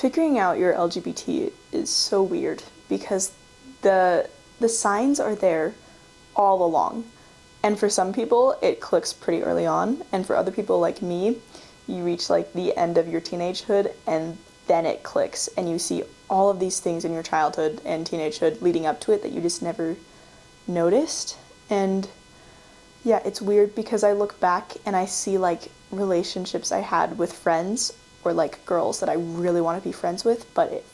figuring out your LGBT is so weird because the signs are there all along. And for some people, it clicks pretty early on, and for other people like me, you reach like the end of your teenagehood and then it clicks and you see all of these things in your childhood and teenagehood leading up to it that you just never noticed. And yeah, it's weird because I look back and I see like relationships I had with friends or like girls that I really want to be friends with, but it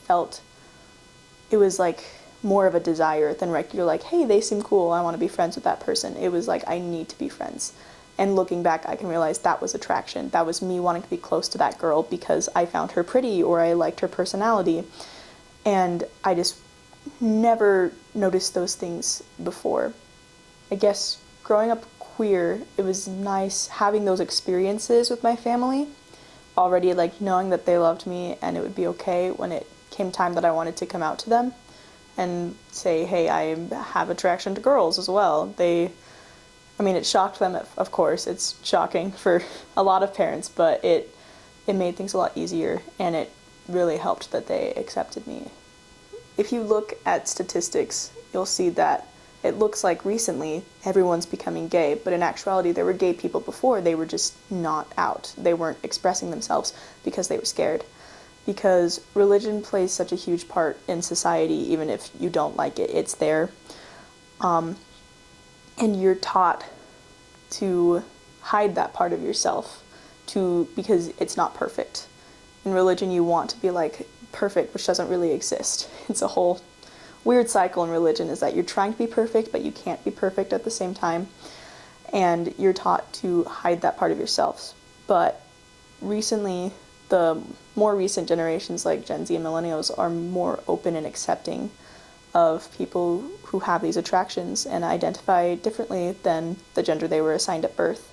was like more of a desire than like you're like, hey, they seem cool, I want to be friends with that person. It was like, I need to be friends. And looking back, I can realize that was attraction. That was me wanting to be close to that girl because I found her pretty or I liked her personality. And I just never noticed those things before. I guess growing up queer, it was nice having those experiences with my family, already like knowing that they loved me and it would be okay when it came time that I wanted to come out to them and say, hey, I have attraction to girls as well. It shocked them, of course. It's shocking for a lot of parents, but it made things a lot easier, and it really helped that they accepted me. If you look at statistics, you'll see that it looks like recently everyone's becoming gay, but in actuality there were gay people before, they were just not out. They weren't expressing themselves because they were scared. Because religion plays such a huge part in society, even if you don't like it, it's there. And you're taught to hide that part of yourself because it's not perfect. In religion, you want to be like perfect, which doesn't really exist. It's a whole weird cycle in religion, is that you're trying to be perfect, but you can't be perfect at the same time. And you're taught to hide that part of yourselves. But recently, the more recent generations like Gen Z and millennials are more open and accepting of people who have these attractions and identify differently than the gender they were assigned at birth.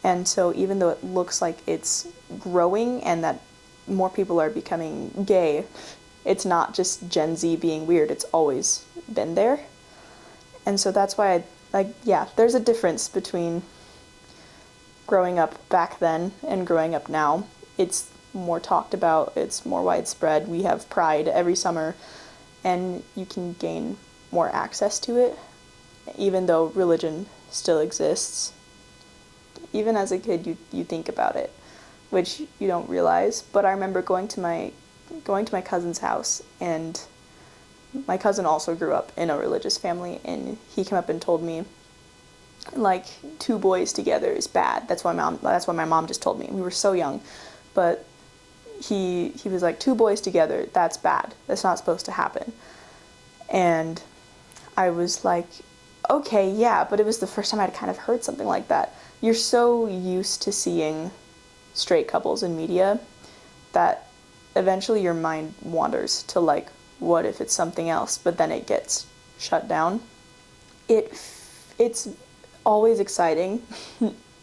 And so even though it looks like it's growing and that more people are becoming gay, it's not just Gen Z being weird, it's always been there. And so that's why there's a difference between growing up back then and growing up now. It's more talked about, it's more widespread. We have Pride every summer, and you can gain more access to it, even though religion still exists. Even as a kid, you think about it, which you don't realize. But I remember going to my cousin's house, and my cousin also grew up in a religious family, and he came up and told me, like, 2 boys together is bad. That's what my mom just told me. We were so young, but he was like, 2 boys together, that's bad. That's not supposed to happen. And I was like, okay, yeah, but it was the first time I'd kind of heard something like that. You're so used to seeing straight couples in media that eventually your mind wanders to like, what if it's something else? But then it gets shut down. It's always exciting,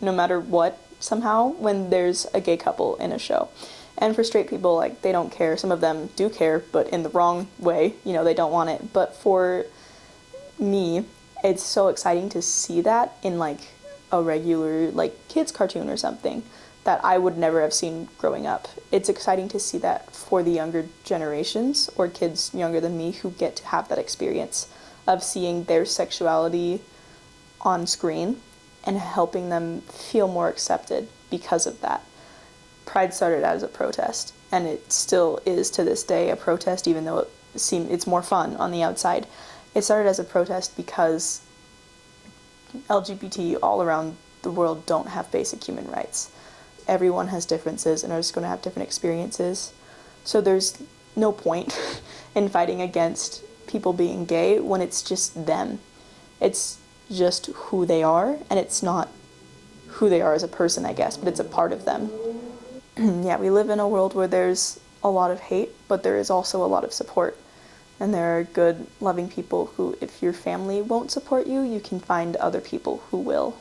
no matter what, somehow, when there's a gay couple in a show. And for straight people, like, they don't care. Some of them do care, but in the wrong way. They don't want it. But for me, it's so exciting to see that in, like, a regular, like, kids cartoon or something that I would never have seen growing up. It's exciting to see that for the younger generations, or kids younger than me, who get to have that experience of seeing their sexuality on screen and helping them feel more accepted because of that. Pride started out as a protest, and it still is to this day a protest, even though it's more fun on the outside. It started as a protest because LGBT all around the world don't have basic human rights. Everyone has differences and are just going to have different experiences. So there's no point in fighting against people being gay when it's just them. It's just who they are, and it's not who they are as a person, I guess, but it's a part of them. Yeah, we live in a world where there's a lot of hate, but there is also a lot of support. And there are good, loving people who, if your family won't support you, you can find other people who will.